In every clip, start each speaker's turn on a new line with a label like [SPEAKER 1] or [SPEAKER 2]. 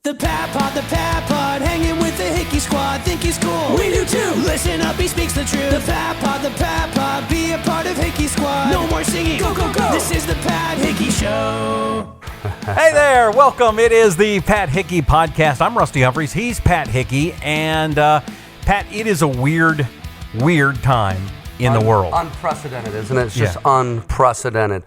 [SPEAKER 1] The Pat Pod, hanging with the Hickey squad, think he's cool. We do too. Listen up, he speaks the truth. The Pat Pod, be a part of Hickey squad. No more singing, go, go, go. This is the Pat Hickey Show.
[SPEAKER 2] Hey there, welcome. It is the Pat Hickey Podcast. I'm Rusty Humphries. He's Pat Hickey. And Pat, it is a weird time in the world.
[SPEAKER 3] Unprecedented, isn't it? It's just unprecedented.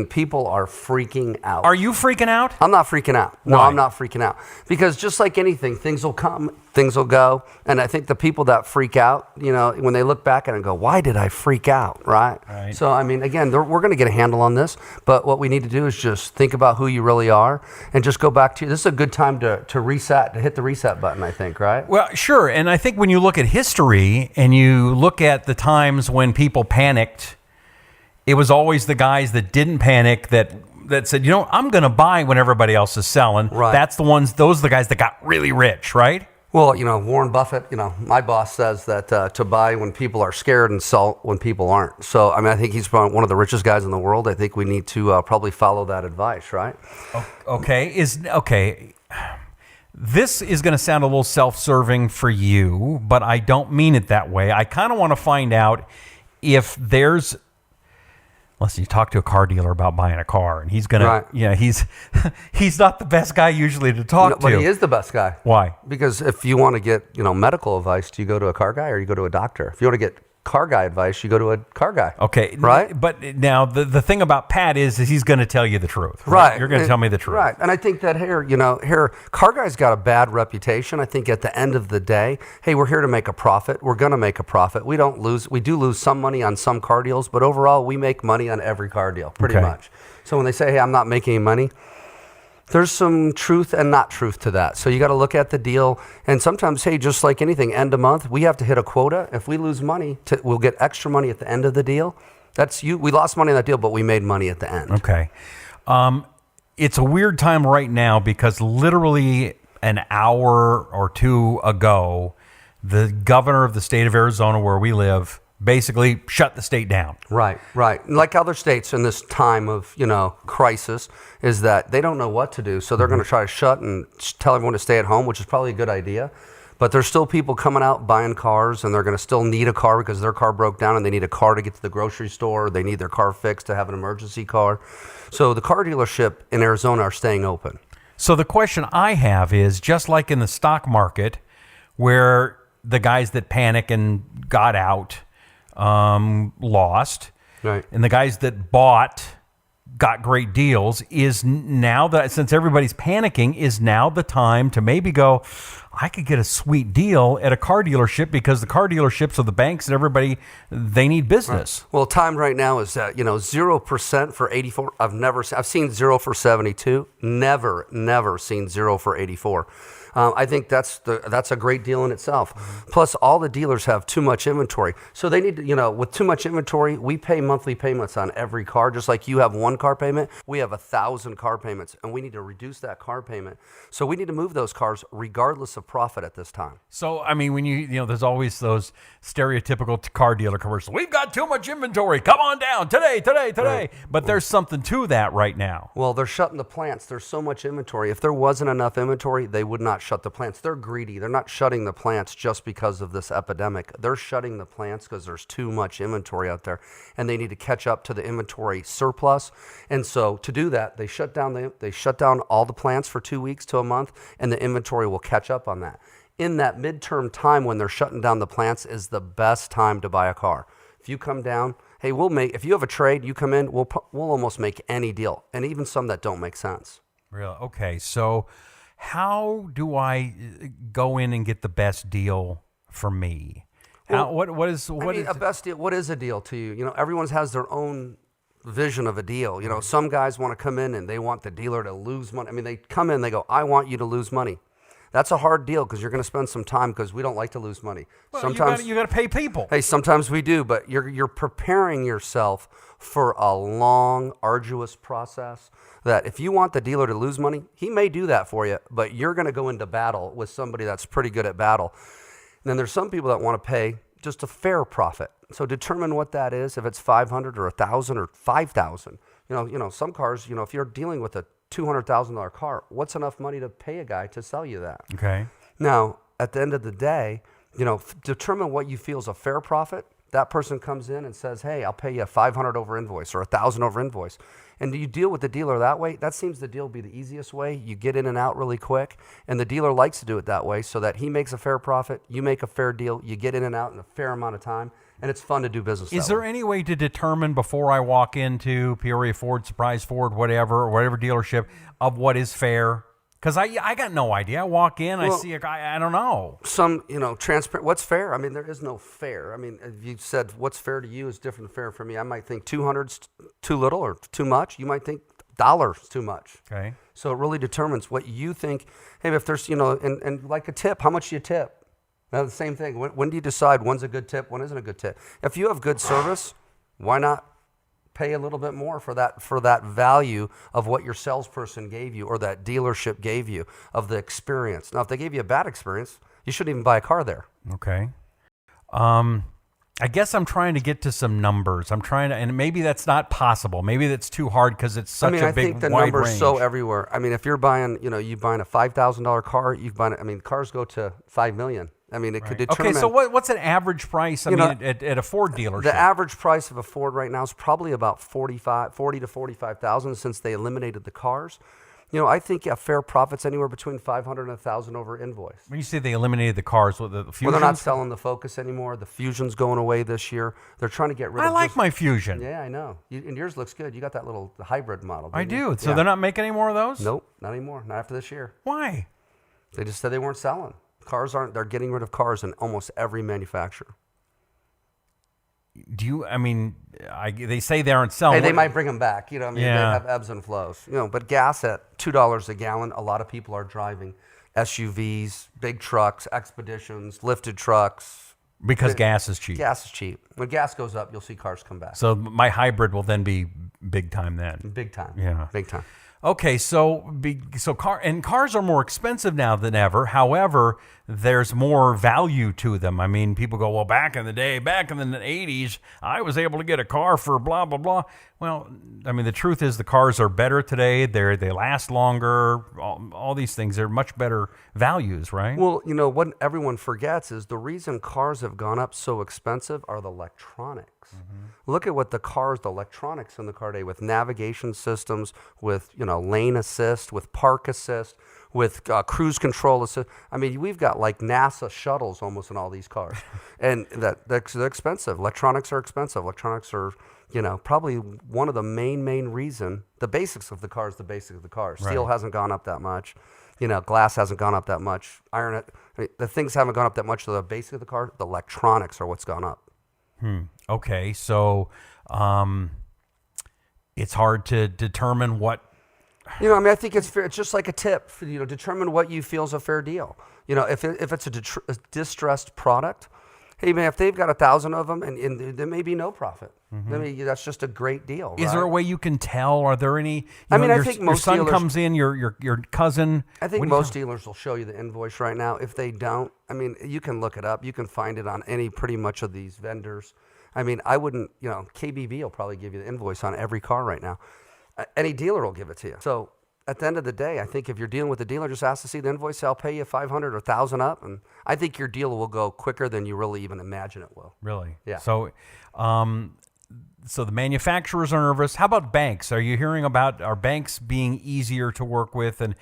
[SPEAKER 3] People are freaking out.
[SPEAKER 2] Are you freaking out?
[SPEAKER 3] I'm not freaking out. No,
[SPEAKER 2] Why?
[SPEAKER 3] I'm not freaking out. Because just like anything, things will come, things will go. And I think the people that freak out, when they look back at it and go, why did I freak out, right? So, again, we're going to get a handle on this. But what we need to do is just think about who you really are and just go back to, this is a good time to reset, to hit the reset button, I think, right?
[SPEAKER 2] Well, sure. And I think when you look at history and you look at the times when people panicked, it was always the guys that didn't panic that said, I'm going to buy when everybody else is selling.
[SPEAKER 3] Right.
[SPEAKER 2] Those are the guys that got really rich, right?
[SPEAKER 3] Well, Warren Buffett, my boss says that to buy when people are scared and sell when people aren't. So, I think he's one of the richest guys in the world. I think we need to probably follow that advice, right?
[SPEAKER 2] Okay. This is going to sound a little self-serving for you, but I don't mean it that way. I kind of want to find out if there's... Listen, you talk to a car dealer about buying a car, and he's going to, he's not the best guy usually to talk to.
[SPEAKER 3] But he is the best guy.
[SPEAKER 2] Why?
[SPEAKER 3] Because if you want to get, medical advice, do you go to a car guy or you go to a doctor? If you want to get car guy advice, you go to a car guy.
[SPEAKER 2] Okay.
[SPEAKER 3] Right?
[SPEAKER 2] But now the thing about Pat is he's going to tell you the truth.
[SPEAKER 3] Right.
[SPEAKER 2] You're going to tell me the truth.
[SPEAKER 3] Right. And I think that car guys got a bad reputation. I think at the end of the day, hey, we're here to make a profit. We're going to make a profit. We do lose some money on some car deals, but overall we make money on every car deal, pretty much. So when they say, hey, I'm not making any money, there's some truth and not truth to that. So you got to look at the deal. And sometimes, hey, just like anything, end of month, we have to hit a quota. If we lose money, we'll get extra money at the end of the deal. We lost money on that deal, but we made money at the end.
[SPEAKER 2] Okay. It's a weird time right now because literally an hour or two ago, the governor of the state of Arizona, where we live, basically shut the state down.
[SPEAKER 3] Right. Like other states in this time of, crisis, is that they don't know what to do. So they're going to try to shut and tell everyone to stay at home, which is probably a good idea. But there's still people coming out buying cars, and they're going to still need a car because their car broke down and they need a car to get to the grocery store. They need their car fixed to have an emergency car. So the car dealership in Arizona are staying open.
[SPEAKER 2] So the question I have is, just like in the stock market, where the guys that panic and got out lost,
[SPEAKER 3] right,
[SPEAKER 2] and the guys that bought got great deals, is now that, since everybody's panicking, is now the time to maybe go, I could get a sweet deal at a car dealership, because the car dealerships are the banks and everybody, they need business.
[SPEAKER 3] Right. Well, time right now is 0% for 84. I've seen 0 for 72. Never seen 0 for 84. I think that's a great deal in itself. Mm-hmm. Plus, all the dealers have too much inventory. So they need to, with too much inventory, we pay monthly payments on every car. Just like you have one car payment, we have 1,000 car payments, and we need to reduce that car payment. So we need to move those cars regardless of profit at this time.
[SPEAKER 2] So, when there's always those stereotypical car dealer commercials. We've got too much inventory. Come on down today. Right. But there's something to that right now.
[SPEAKER 3] Well, they're shutting the plants. There's so much inventory. If there wasn't enough inventory, they would not shut the plants. They're greedy. They're not shutting the plants just because of this epidemic. They're shutting the plants because there's too much inventory out there, and they need to catch up to the inventory surplus. And so to do that, they shut down all the plants for 2 weeks to a month, and the inventory will catch up on that. In that midterm time when they're shutting down the plants is the best time to buy a car. If you come down, hey, if you have a trade, you come in, we'll almost make any deal, and even some that don't make sense.
[SPEAKER 2] Really? Okay, so how do I go in and get the best deal for me? What is
[SPEAKER 3] a best deal? What is a deal to you? Everyone has their own vision of a deal. Some guys want to come in and they want the dealer to lose money. They come in, they go, I want you to lose money. That's a hard deal because you're going to spend some time, because we don't like to lose money.
[SPEAKER 2] Well, sometimes you got to pay people.
[SPEAKER 3] Hey, sometimes we do, but you're preparing yourself for a long, arduous process. That if you want the dealer to lose money, he may do that for you, but you're going to go into battle with somebody that's pretty good at battle. And then there's some people that want to pay just a fair profit. So determine what that is. If it's $500 or $1,000 or $5,000. Some cars. If you're dealing with a $200,000 car. What's enough money to pay a guy to sell you that?
[SPEAKER 2] Okay.
[SPEAKER 3] Now, at the end of the day, determine what you feel is a fair profit. That person comes in and says, hey, I'll pay you $500 over invoice or $1,000 over invoice. And you deal with the dealer that way. That seems the deal will be the easiest way. You get in and out really quick. And the dealer likes to do it that way so that he makes a fair profit, you make a fair deal, you get in and out in a fair amount of time. And it's fun to do business
[SPEAKER 2] Is
[SPEAKER 3] that
[SPEAKER 2] there
[SPEAKER 3] way.
[SPEAKER 2] any way to determine before I walk into Peoria Ford, Surprise Ford, whatever dealership, of what is fair? Because I got no idea. I walk in, I see a guy, I don't know.
[SPEAKER 3] Some, transparent. What's fair? I mean, there is no fair. I mean, if you said what's fair to you is different than fair for me. I might think 200's too little or too much. You might think $1's too much.
[SPEAKER 2] Okay.
[SPEAKER 3] So it really determines what you think. Hey, if there's, and like a tip, how much do you tip? Now, the same thing. When do you decide when's a good tip, when isn't a good tip? If you have good service, why not pay a little bit more for that value of what your salesperson gave you or that dealership gave you of the experience? Now, if they gave you a bad experience, you shouldn't even buy a car there.
[SPEAKER 2] Okay. I guess I'm trying to get to some numbers. And maybe that's not possible. Maybe that's too hard because it's such a big, wide range.
[SPEAKER 3] I think the number's so everywhere. I mean, if you're buying, you buying a $5,000 car, cars go to $5 million. I mean, it could determine.
[SPEAKER 2] Okay, so what's an average price? At a Ford dealership.
[SPEAKER 3] The average price of a Ford right now is probably about $40,000 to $45,000 since they eliminated the cars. I think a fair profit's anywhere between $500 and $1,000 over invoice.
[SPEAKER 2] When you say they eliminated the cars, the Fusions?
[SPEAKER 3] Well, they're not selling the Focus anymore. The Fusion's going away this year. They're trying to get rid of.
[SPEAKER 2] I like my Fusion.
[SPEAKER 3] Yeah, I know. And yours looks good. You got that little hybrid model.
[SPEAKER 2] I do.
[SPEAKER 3] You?
[SPEAKER 2] So they're not making any more of those?
[SPEAKER 3] Nope, not anymore. Not after this year.
[SPEAKER 2] Why?
[SPEAKER 3] They just said they weren't selling. They're getting rid of cars in almost every manufacturer.
[SPEAKER 2] They say they aren't selling.
[SPEAKER 3] Hey, they might bring them back.
[SPEAKER 2] Yeah.
[SPEAKER 3] They have ebbs and flows. But gas at $2 a gallon, a lot of people are driving SUVs, big trucks, expeditions, lifted trucks.
[SPEAKER 2] Because gas is cheap.
[SPEAKER 3] Gas is cheap. When gas goes up, you'll see cars come back.
[SPEAKER 2] So my hybrid will then be big time then.
[SPEAKER 3] Big time.
[SPEAKER 2] Yeah.
[SPEAKER 3] Big time.
[SPEAKER 2] Okay, cars are more expensive now than ever. However, there's more value to them. I mean, people go, well, back in the 80s, I was able to get a car for blah, blah, blah. Well, the truth is the cars are better today. They last longer. All these things are much better values, right?
[SPEAKER 3] Well, what everyone forgets is the reason cars have gone up so expensive are the electronics. Mm-hmm. Look at what the electronics in the car today with navigation systems, with lane assist, with park assist, with cruise control assist. We've got like NASA shuttles almost in all these cars, and they're expensive. Electronics are expensive. Electronics are probably one of the main reason. The basics of the car is the basics of the car. Steel hasn't gone up that much. Glass hasn't gone up that much. The things haven't gone up that much. So the basic of the car, the electronics are what's gone up.
[SPEAKER 2] Okay, so it's hard to determine what.
[SPEAKER 3] I think it's fair. It's just like a tip. Determine what you feel is a fair deal. If it's a distressed product, hey man, if they've got 1,000 of them and there may be no profit, that's just a great deal.
[SPEAKER 2] Is there a way you can tell? Are there any?
[SPEAKER 3] I think
[SPEAKER 2] your
[SPEAKER 3] most
[SPEAKER 2] son
[SPEAKER 3] dealers,
[SPEAKER 2] comes in, your cousin.
[SPEAKER 3] I think most dealers will show you the invoice right now. If they don't, you can look it up. You can find it on pretty much of these vendors. I wouldn't. KBB will probably give you the invoice on every car right now. Any dealer will give it to you. So at the end of the day, I think if you're dealing with a dealer, just ask to see the invoice. I'll pay you $500 or $1,000 up, and I think your deal will go quicker than you really even imagine it will.
[SPEAKER 2] Really?
[SPEAKER 3] Yeah.
[SPEAKER 2] So, so the manufacturers are nervous. How about banks? Are you hearing about our banks being easier to work with? And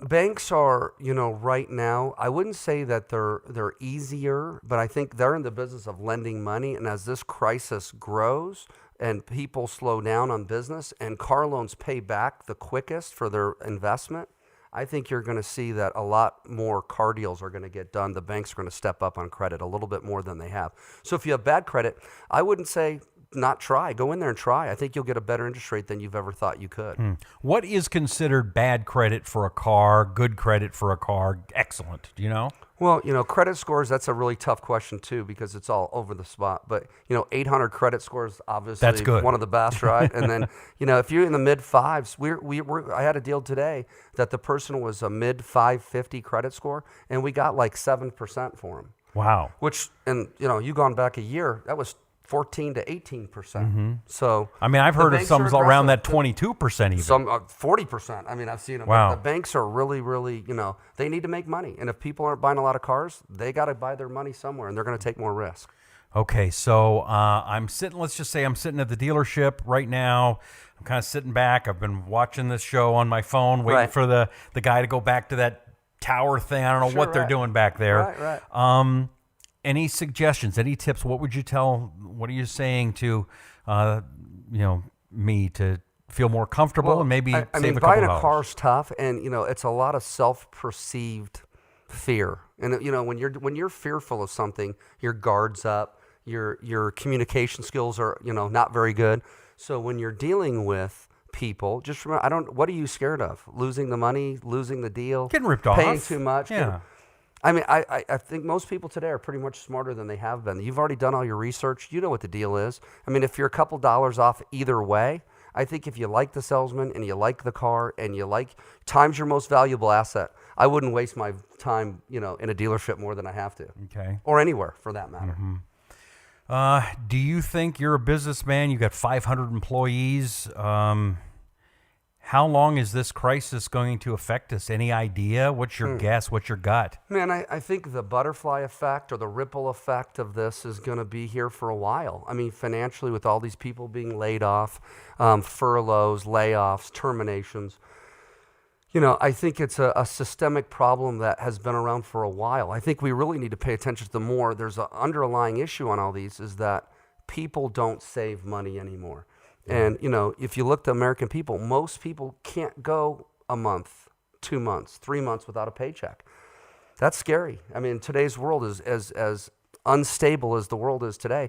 [SPEAKER 3] banks are, right now, I wouldn't say that they're easier, but I think they're in the business of lending money, and as this crisis grows, and people slow down on business and car loans pay back the quickest for their investment, I think you're going to see that a lot more car deals are going to get done. The banks are going to step up on credit a little bit more than they have. So if you have bad credit, I wouldn't say not try. Go in there and try. I think you'll get a better interest rate than you've ever thought you could.
[SPEAKER 2] What is considered bad credit for a car, good credit for a car, excellent? Do you know?
[SPEAKER 3] Well, credit scores, that's a really tough question too because it's all over the spot. But, 800 credit scores, obviously
[SPEAKER 2] that's good.
[SPEAKER 3] One of the best, right? And then, if you're in the mid fives, I had a deal today that the person was a mid 550 credit score and we got like 7% for him.
[SPEAKER 2] Wow.
[SPEAKER 3] Which, and you've gone back a year, that was 14 to 18%. So
[SPEAKER 2] I mean, I've heard of
[SPEAKER 3] banks
[SPEAKER 2] some
[SPEAKER 3] are
[SPEAKER 2] around that
[SPEAKER 3] aggressive.
[SPEAKER 2] 22% even.
[SPEAKER 3] Some 40%. I mean, I've seen them.
[SPEAKER 2] Wow.
[SPEAKER 3] The banks are really, really, they need to make money. And if people aren't buying a lot of cars, they got to buy their money somewhere, and they're going to take more risk.
[SPEAKER 2] Okay, so let's just say I'm sitting at the dealership right now. I'm kind of sitting back. I've been watching this show on my phone, waiting for the guy to go back to that tower thing. I don't know what they're doing back there.
[SPEAKER 3] Right.
[SPEAKER 2] Any suggestions, any tips? What are you saying to, me to feel more comfortable and maybe save a couple
[SPEAKER 3] buying
[SPEAKER 2] dollars?
[SPEAKER 3] a car's tough, and it's a lot of self-perceived fear. And when you're fearful of something, your guard's up, your communication skills are not very good. So when you're dealing with people, just remember, what are you scared of? Losing the money, losing the deal,
[SPEAKER 2] getting ripped off,
[SPEAKER 3] paying too much.
[SPEAKER 2] Yeah.
[SPEAKER 3] I think most people today are pretty much smarter than they have been. You've already done all your research. You know what the deal is. I mean, if you're a couple dollars off either way, I think if you like the salesman and you like the car and you like, time's your most valuable asset. I wouldn't waste my time, in a dealership more than I have to.
[SPEAKER 2] Okay.
[SPEAKER 3] Or anywhere for that matter.
[SPEAKER 2] Do you think you're a businessman? You got 500 employees. How long is this crisis going to affect us? Any idea? What's your guess? What's your gut?
[SPEAKER 3] Man, I think the butterfly effect or the ripple effect of this is going to be here for a while. I mean, financially, with all these people being laid off, furloughs, layoffs, terminations, I think it's a systemic problem that has been around for a while. I think we really need to pay attention to there's an underlying issue on all these is that people don't save money anymore. And, if you look at the American people, most people can't go a month, 2 months, 3 months without a paycheck. That's scary. I mean, today's world is as unstable as the world is today.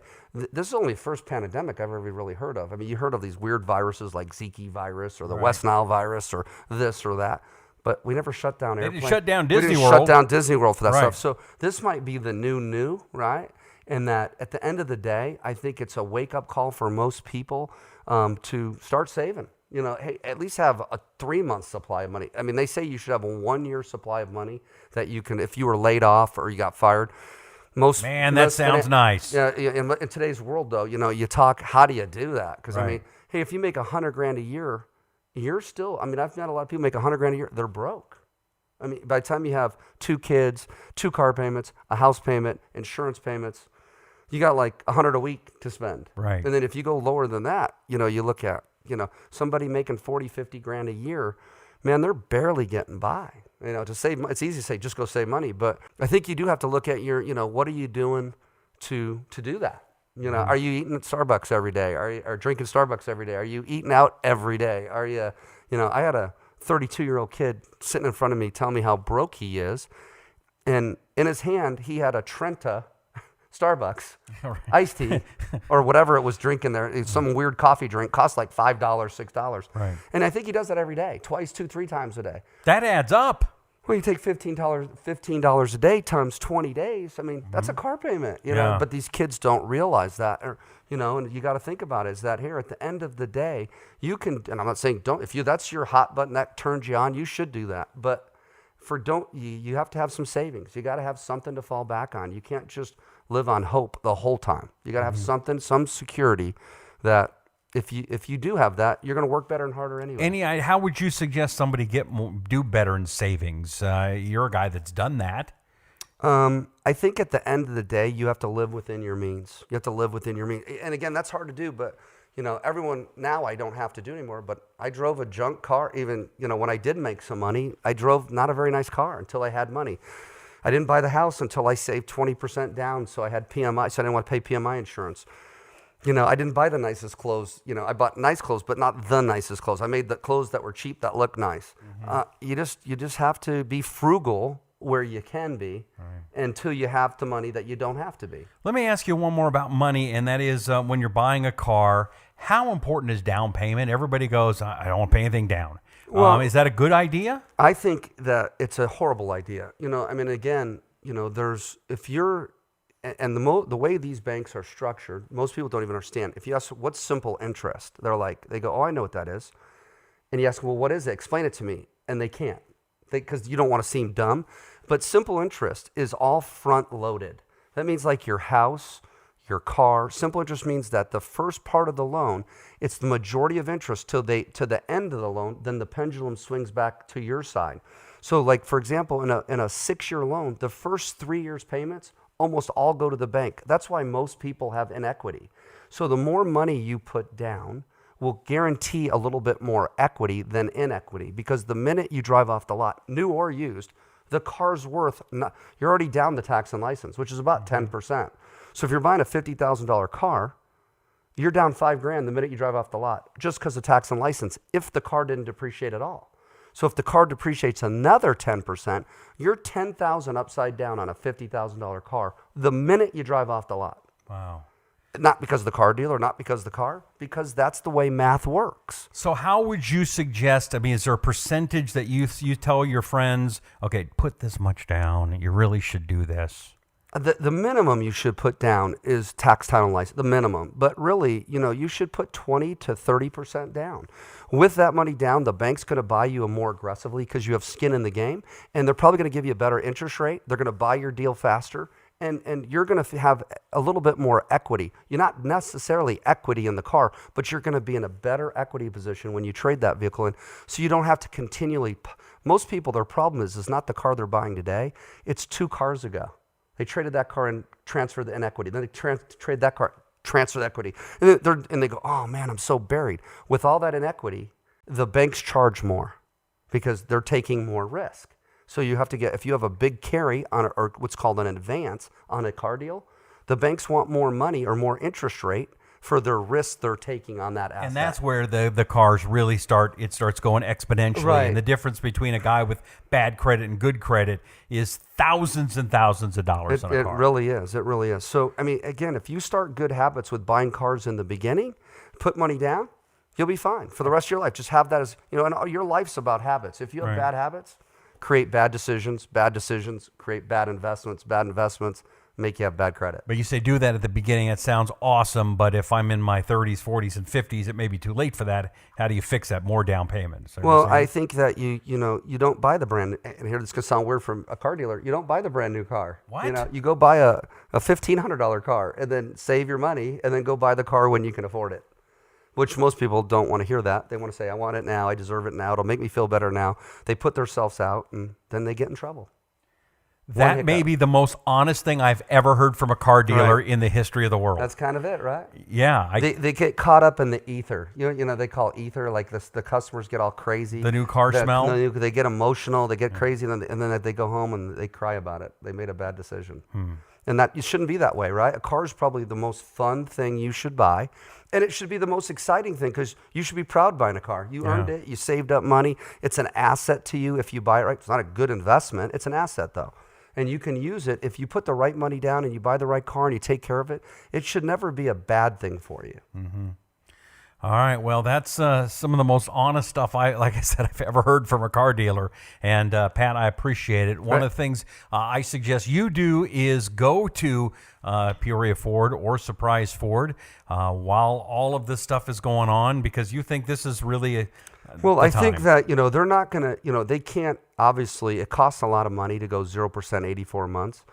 [SPEAKER 3] This is only the first pandemic I've ever really heard of. I mean, you heard of these weird viruses like Zika virus or the West Nile virus or this or that. But we never shut down airplanes.
[SPEAKER 2] They shut down Disney
[SPEAKER 3] we didn't
[SPEAKER 2] World.
[SPEAKER 3] shut down Disney World for that
[SPEAKER 2] Right.
[SPEAKER 3] stuff. So this might be the new, right? And that at the end of the day, I think it's a wake-up call for most people to start saving. Hey, at least have a 3-month supply of money. I mean, they say you should have a 1-year supply of money that you can, if you were laid off or you got fired.
[SPEAKER 2] That sounds nice.
[SPEAKER 3] Yeah. In today's world, though, you talk, how do you do that? Because, I mean, hey, if you make $100,000 a year, you're still, I've met a lot of people make $100,000 a year, they're broke. I mean, by the time you have 2 kids, 2 car payments, a house payment, insurance payments, you got like $100 a week to spend.
[SPEAKER 2] Right.
[SPEAKER 3] And then if you go lower than that, you look at, somebody making $40,000-$50,000 a year, man, they're barely getting by. To save, it's easy to say, just go save money. But I think you do have to look at your, what are you doing to do that? Are you eating at Starbucks every day? Are drinking Starbucks every day? Are you eating out every day? Are you, I had a 32-year-old kid sitting in front of me telling me how broke he is. And in his hand, he had a Trenta Starbucks iced tea or whatever it was drinking there. It's some weird coffee drink, costs like $5, $6.
[SPEAKER 2] Right.
[SPEAKER 3] And I think he does that every day, twice, 2-3 times a day.
[SPEAKER 2] That adds up.
[SPEAKER 3] Well, you take $15 a day times 20 days. I mean, that's a car payment,
[SPEAKER 2] Yeah.
[SPEAKER 3] But these kids don't realize that, and you got to think about it, is that here at the end of the day, you can, and I'm not saying don't, if that's your hot button that turns you on, you should do that. But you have to have some savings. You got to have something to fall back on. You can't just live on hope the whole time. You got to have something, some security that if you do have that, you're going to work better and harder anyway.
[SPEAKER 2] How would you suggest somebody do better in savings? You're a guy that's done that.
[SPEAKER 3] I think at the end of the day, you have to live within your means. You have to live within your means. And again, that's hard to do, but everyone now I don't have to do anymore, but I drove a junk car. Even, when I did make some money, I drove not a very nice car until I had money. I didn't buy the house until I saved 20% down. So I had PMI, so I didn't want to pay PMI insurance. I didn't buy the nicest clothes. I bought nice clothes, but not the nicest clothes. I made the clothes that were cheap that looked nice. You just have to be frugal where you can be until you have the money that you don't have to be.
[SPEAKER 2] Let me ask you one more about money, and that is when you're buying a car, how important is down payment? Everybody goes, I don't want to pay anything down.
[SPEAKER 3] Well,
[SPEAKER 2] Is that a good idea?
[SPEAKER 3] I think that it's a horrible idea. Again, if you're, and the way these banks are structured, most people don't even understand. If you ask what's simple interest, they go, oh, I know what that is. And you ask, well, what is it? Explain it to me. And they can't, because you don't want to seem dumb. But simple interest is all front loaded. That means like your house, your car. Simple interest means that the first part of the loan, it's the majority of interest to the end of the loan, then the pendulum swings back to your side. So like, for example, in a 6-year loan, the first 3 years payments almost all go to the bank. That's why most people have inequity. So the more money you put down will guarantee a little bit more equity than inequity, because the minute you drive off the lot, new or used, the car's worth, you're already down the tax and license, which is about 10%. So if you're buying a $50,000 car, you're down $5,000 the minute you drive off the lot, just because of tax and license, if the car didn't depreciate at all. So if the car depreciates another 10%, you're $10,000 upside down on a $50,000 car the minute you drive off the lot.
[SPEAKER 2] Wow.
[SPEAKER 3] Not because of the car dealer, not because of the car, because that's the way math works.
[SPEAKER 2] So how would you suggest, I mean, is there a percentage that you tell your friends, okay, put this much down, you really should do this?
[SPEAKER 3] The minimum you should put down is tax, title, and license, the minimum. But really, you should put 20 to 30% down. With that money down, the bank's going to buy you more aggressively because you have skin in the game, and they're probably going to give you a better interest rate. They're going to buy your deal faster, and you're going to have a little bit more equity. You're not necessarily equity in the car, but you're going to be in a better equity position when you trade that vehicle in, so you don't have to continually. Most people, their problem is not the car they're buying today. It's 2 cars ago. They traded that car and transferred the inequity. Then they trade that car, transfer the equity. And they go, oh man, I'm so buried. With all that inequity, the banks charge more because they're taking more risk. So you have to if you have a big carry on or what's called an advance on a car deal, the banks want more money or more interest rate for their risk they're taking on that asset.
[SPEAKER 2] And that's where the cars really starts going exponentially.
[SPEAKER 3] Right.
[SPEAKER 2] And the difference between a guy with bad credit and good credit is thousands and thousands of dollars on a car.
[SPEAKER 3] It really is. It really is. So, I mean, again, if you start good habits with buying cars in the beginning, put money down, you'll be fine for the rest of your life. Just have that as, and your life's about habits. If you have bad habits, create bad decisions, create bad investments, make you have bad credit.
[SPEAKER 2] But you say do that at the beginning. It sounds awesome, but if I'm in my 30s, 40s, and 50s, it may be too late for that. How do you fix that? More down payments?
[SPEAKER 3] Well, I think that you don't buy the brand. And here, this could sound weird from a car dealer. You don't buy the brand new car.
[SPEAKER 2] What?
[SPEAKER 3] You go buy a $1,500 car and then save your money and then go buy the car when you can afford it. Which most people don't want to hear that. They want to say, I want it now. I deserve it now. It'll make me feel better now. They put themselves out and then they get in trouble.
[SPEAKER 2] That may be the most honest thing I've ever heard from a car dealer in the history of the world.
[SPEAKER 3] That's kind of it, right?
[SPEAKER 2] Yeah.
[SPEAKER 3] They get caught up in the ether. They call it ether, like this, the customers get all crazy.
[SPEAKER 2] The new car smell?
[SPEAKER 3] They get emotional, they get crazy, and then they go home and they cry about it. They made a bad decision. And that it shouldn't be that way, right? A car is probably the most fun thing you should buy. And it should be the most exciting thing because you should be proud buying a car. You earned it. You saved up money. It's an asset to you if you buy it right. It's not a good investment. It's an asset, though. And you can use it if you put the right money down and you buy the right car and you take care of it. It should never be a bad thing for you.
[SPEAKER 2] Mm-hmm. All right. Well, that's some of the most honest stuff I've ever heard from a car dealer. And Pat, I appreciate it. One of the things I suggest you do is go to Peoria Ford or Surprise Ford while all of this stuff is going on, because you think this is really
[SPEAKER 3] Well, I think that, they're not going to, they can't, obviously, it costs a lot of money to go 0% 84 months.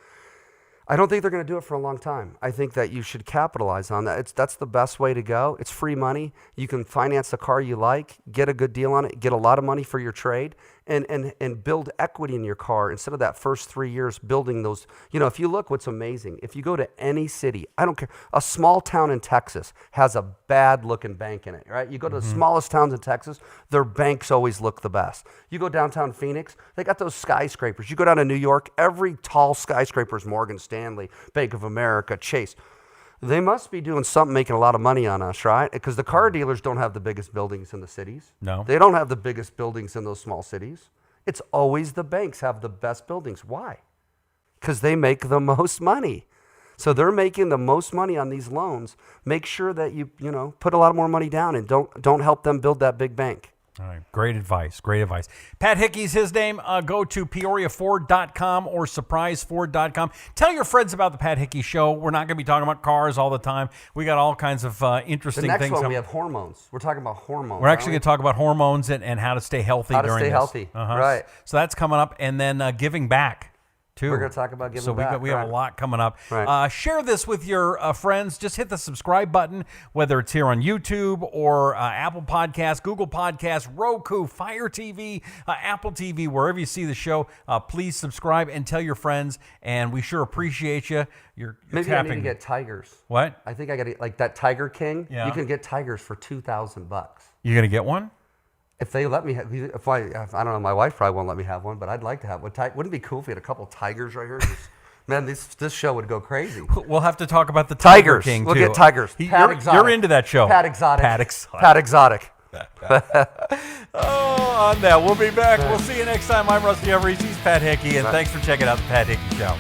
[SPEAKER 3] I don't think they're going to do it for a long time. I think that you should capitalize on that. That's the best way to go. It's free money. You can finance the car you like, get a good deal on it, get a lot of money for your trade, and build equity in your car instead of that first 3 years building those. If you look, what's amazing, if you go to any city, I don't care, a small town in Texas has a bad looking bank in it, right? You go to the smallest towns in Texas, their banks always look the best. You go downtown Phoenix, they got those skyscrapers. You go down to New York, every tall skyscraper is Morgan Stanley, Bank of America, Chase. They must be doing something, making a lot of money on us, right? Because the car dealers don't have the biggest buildings in the cities.
[SPEAKER 2] No.
[SPEAKER 3] They don't have the biggest buildings in those small cities. It's always the banks have the best buildings. Why? Because they make the most money. So they're making the most money on these loans. Make sure that you put a lot more money down and don't help them build that big bank.
[SPEAKER 2] All right. Great advice. Great advice. Pat Hickey's his name. Go to PeoriaFord.com or SurpriseFord.com. Tell your friends about the Pat Hickey Show. We're not going to be talking about cars all the time. We got all kinds of interesting things.
[SPEAKER 3] The next one, we have hormones. We're talking about hormones.
[SPEAKER 2] We're actually going to talk about hormones and how to stay healthy during this.
[SPEAKER 3] How to stay healthy. Right.
[SPEAKER 2] So that's coming up. And then giving back too.
[SPEAKER 3] We're going to talk about giving
[SPEAKER 2] so
[SPEAKER 3] back.
[SPEAKER 2] We have a lot coming up.
[SPEAKER 3] Right.
[SPEAKER 2] Share this with your friends. Just hit the subscribe button, whether it's here on YouTube or Apple Podcasts, Google Podcasts, Roku, Fire TV, Apple TV, wherever you see the show. Please subscribe and tell your friends, and we sure appreciate you. You're
[SPEAKER 3] Maybe
[SPEAKER 2] tapping.
[SPEAKER 3] I need to get tigers.
[SPEAKER 2] What?
[SPEAKER 3] I think I got to, like that Tiger King.
[SPEAKER 2] Yeah.
[SPEAKER 3] You can get tigers for $2,000.
[SPEAKER 2] You gonna get one?
[SPEAKER 3] If they let me, if I don't know, my wife probably won't let me have one, but I'd like to have one. Wouldn't it be cool if we had a couple tigers right here? Man, this show would go crazy.
[SPEAKER 2] We'll have to talk about the Tiger King,
[SPEAKER 3] We'll
[SPEAKER 2] too.
[SPEAKER 3] get tigers.
[SPEAKER 2] You're into that show.
[SPEAKER 3] Pat Exotic.
[SPEAKER 2] Pat Exotic.
[SPEAKER 3] Pat Exotic.
[SPEAKER 2] On that, we'll be back. We'll see you next time. I'm Rusty Humphries. He's Pat Hickey, and thanks for checking out the Pat Hickey Show.